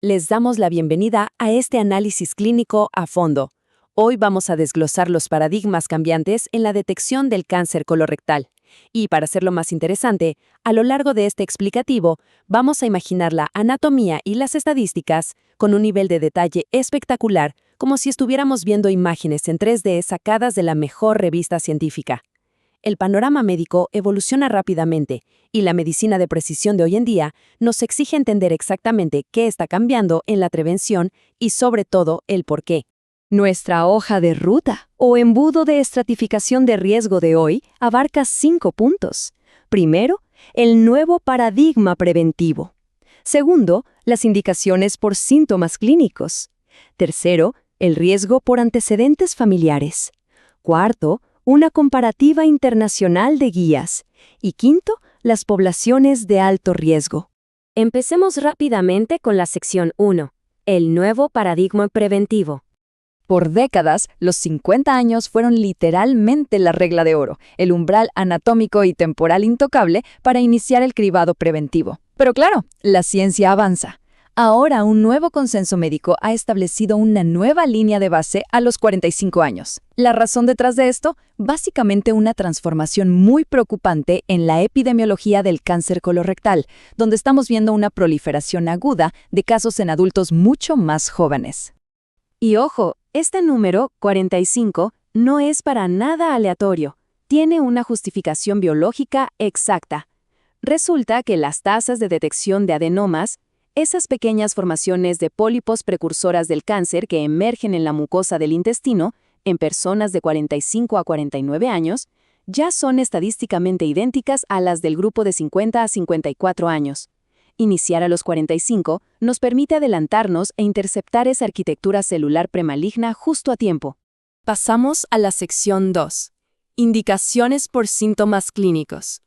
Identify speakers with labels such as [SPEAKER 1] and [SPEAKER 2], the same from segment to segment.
[SPEAKER 1] Les damos la bienvenida a este análisis clínico a fondo. Hoy vamos a desglosar los paradigmas cambiantes en la detección del cáncer colorectal. Y para hacerlo más interesante, a lo largo de este explicativo, vamos a imaginar la anatomía y las estadísticas con un nivel de detalle espectacular, como si estuviéramos viendo imágenes en 3D sacadas de la mejor revista científica. El panorama médico evoluciona rápidamente y la medicina de precisión de hoy en día nos exige entender exactamente qué está cambiando en la prevención y sobre todo el por qué.
[SPEAKER 2] Nuestra hoja de ruta o embudo de estratificación de riesgo de hoy abarca 5 puntos. Primero, el nuevo paradigma preventivo. Segundo, las indicaciones por síntomas clínicos. Tercero, el riesgo por antecedentes familiares. Cuarto, una comparativa internacional de guías. Y quinto, las poblaciones de alto riesgo.
[SPEAKER 3] Empecemos rápidamente con la sección 1, el nuevo paradigma preventivo.
[SPEAKER 2] Por décadas, los 50 años fueron literalmente la regla de oro, el umbral anatómico y temporal intocable para iniciar el cribado preventivo. Pero claro, la ciencia avanza. Ahora un nuevo consenso médico ha establecido una nueva línea de base a los 45 años. La razón detrás de esto, básicamente una transformación muy preocupante en la epidemiología del cáncer colorectal, donde estamos viendo una proliferación aguda de casos en adultos mucho más jóvenes.
[SPEAKER 1] Y ojo, este número, 45, no es para nada aleatorio. Tiene una justificación biológica exacta. Resulta que las tasas de detección de adenomas, esas pequeñas formaciones de pólipos precursoras del cáncer que emergen en la mucosa del intestino, en personas de 45 a 49 años, ya son estadísticamente idénticas a las del grupo de 50 a 54 años. Iniciar a los 45 nos permite adelantarnos e interceptar esa arquitectura celular premaligna justo a tiempo. Pasamos a la sección 2. Indicaciones por síntomas clínicos.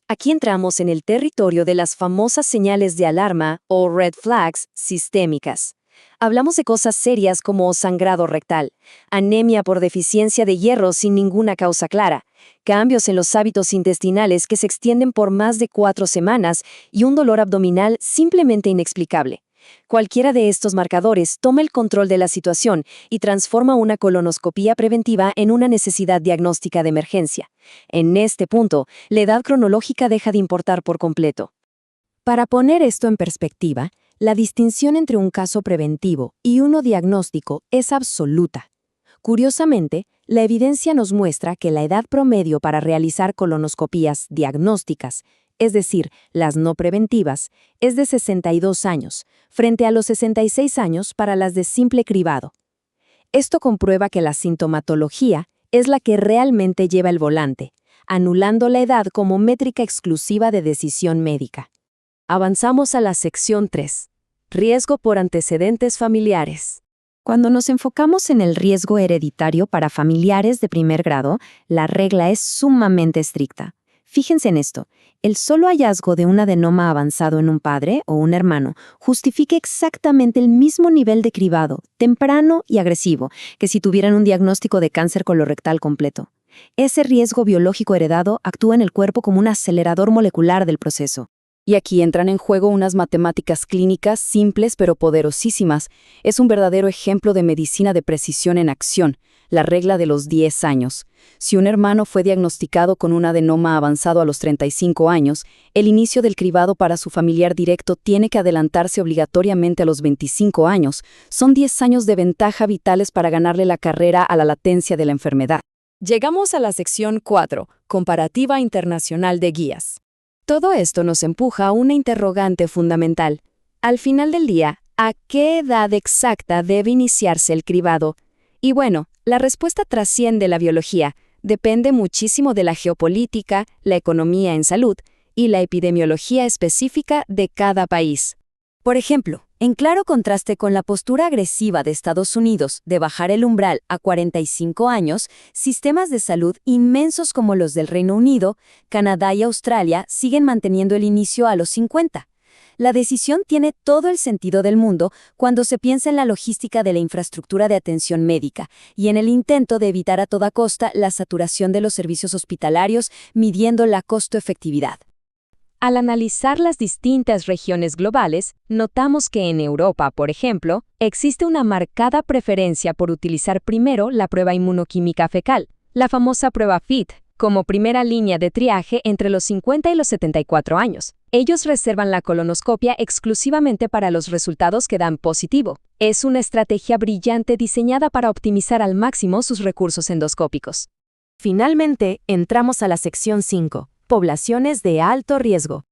[SPEAKER 3] Aquí entramos en el territorio de las famosas señales de alarma o red flags sistémicas. Hablamos de cosas serias como sangrado rectal, anemia por deficiencia de hierro sin ninguna causa clara, cambios en los hábitos intestinales que se extienden por más de 4 semanas y un dolor abdominal simplemente inexplicable. Cualquiera de estos marcadores toma el control de la situación y transforma una colonoscopía preventiva en una necesidad diagnóstica de emergencia. En este punto, la edad cronológica deja de importar por completo.
[SPEAKER 1] Para poner esto en perspectiva, la distinción entre un caso preventivo y uno diagnóstico es absoluta. Curiosamente, la evidencia nos muestra que la edad promedio para realizar colonoscopías diagnósticas, es decir, las no preventivas, es de 62 años, frente a los 66 años para las de simple cribado. Esto comprueba que la sintomatología es la que realmente lleva el volante, anulando la edad como métrica exclusiva de decisión médica. Avanzamos a la sección 3. Riesgo por antecedentes familiares. Cuando nos enfocamos en el riesgo hereditario para familiares de primer grado, la regla es sumamente estricta. Fíjense en esto, el solo hallazgo de un adenoma avanzado en un padre o un hermano justifica exactamente el mismo nivel de cribado, temprano y agresivo, que si tuvieran un diagnóstico de cáncer colorectal completo. Ese riesgo biológico heredado actúa en el cuerpo como un acelerador molecular del proceso.
[SPEAKER 2] Y aquí entran en juego unas matemáticas clínicas simples pero poderosísimas. Es un verdadero ejemplo de medicina de precisión en acción, la regla de los 10 años. Si un hermano fue diagnosticado con un adenoma avanzado a los 35 años, el inicio del cribado para su familiar directo tiene que adelantarse obligatoriamente a los 25 años. Son 10 años de ventaja vitales para ganarle la carrera a la latencia de la enfermedad.
[SPEAKER 1] Llegamos a la sección 4, comparativa internacional de guías. Todo esto nos empuja a una interrogante fundamental. Al final del día, ¿a qué edad exacta debe iniciarse el cribado? Y bueno, la respuesta trasciende la biología, depende muchísimo de la geopolítica, la economía en salud y la epidemiología específica de cada país. Por ejemplo, en claro contraste con la postura agresiva de Estados Unidos de bajar el umbral a 45 años, sistemas de salud inmensos como los del Reino Unido, Canadá y Australia siguen manteniendo el inicio a los 50. La decisión tiene todo el sentido del mundo cuando se piensa en la logística de la infraestructura de atención médica y en el intento de evitar a toda costa la saturación de los servicios hospitalarios midiendo la costo-efectividad.
[SPEAKER 3] Al analizar las distintas regiones globales, notamos que en Europa, por ejemplo, existe una marcada preferencia por utilizar primero la prueba inmunoquímica fecal, la famosa prueba FIT, como primera línea de triaje entre los 50 y los 74 años. Ellos reservan la colonoscopia exclusivamente para los resultados que dan positivo. Es una estrategia brillante diseñada para optimizar al máximo sus recursos endoscópicos.
[SPEAKER 1] Finalmente, entramos a la sección 5, poblaciones de alto riesgo.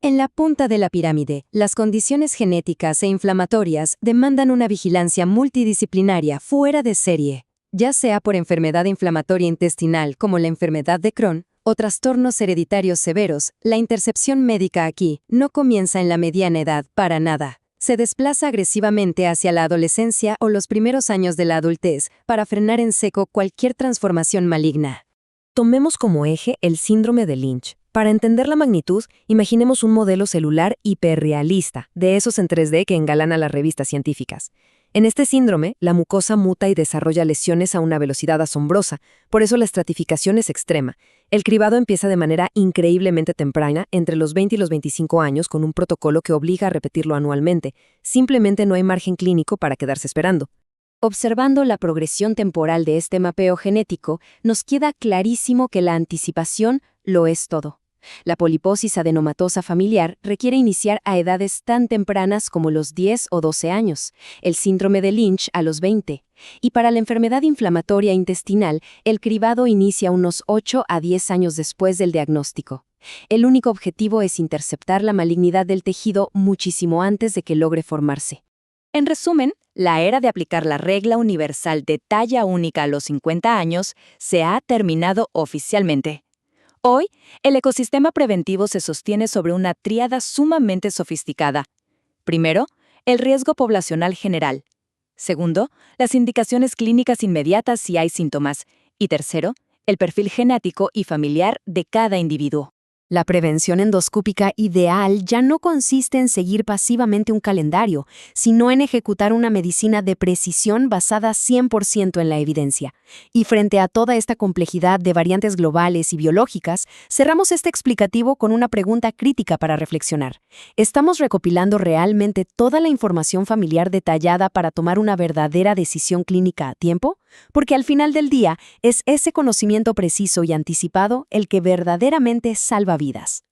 [SPEAKER 1] En la punta de la pirámide, las condiciones genéticas e inflamatorias demandan una vigilancia multidisciplinaria fuera de serie, ya sea por enfermedad inflamatoria intestinal como la enfermedad de Crohn o trastornos hereditarios severos. La intercepción médica aquí no comienza en la mediana edad para nada. Se desplaza agresivamente hacia la adolescencia o los primeros años de la adultez para frenar en seco cualquier transformación maligna. Tomemos como eje el síndrome de Lynch. Para entender la magnitud, imaginemos un modelo celular hiperrealista, de esos en 3D que engalana las revistas científicas. En este síndrome, la mucosa muta y desarrolla lesiones a una velocidad asombrosa, por eso la estratificación es extrema. El cribado empieza de manera increíblemente temprana, entre los 20 y los 25 años, con un protocolo que obliga a repetirlo anualmente. Simplemente no hay margen clínico para quedarse esperando.
[SPEAKER 3] Observando la progresión temporal de este mapeo genético, nos queda clarísimo que la anticipación lo es todo. La poliposis adenomatosa familiar requiere iniciar a edades tan tempranas como los 10 o 12 años, el síndrome de Lynch a los 20, y para la enfermedad inflamatoria intestinal, el cribado inicia unos 8 a 10 años después del diagnóstico. El único objetivo es interceptar la malignidad del tejido muchísimo antes de que logre formarse. En resumen, la era de aplicar la regla universal de talla única a los 50 años se ha terminado oficialmente. Hoy, el ecosistema preventivo se sostiene sobre una tríada sumamente sofisticada. Primero, el riesgo poblacional general. Segundo, las indicaciones clínicas inmediatas si hay síntomas. Y tercero, el perfil genético y familiar de cada individuo.
[SPEAKER 1] La prevención endoscópica ideal ya no consiste en seguir pasivamente un calendario, sino en ejecutar una medicina de precisión basada 100% en la evidencia. Y frente a toda esta complejidad de variantes globales y biológicas, cerramos este explicativo con una pregunta crítica para reflexionar. ¿Estamos recopilando realmente toda la información familiar detallada para tomar una verdadera decisión clínica a tiempo? Porque al final del día, es ese conocimiento preciso y anticipado el que verdaderamente salva vidas.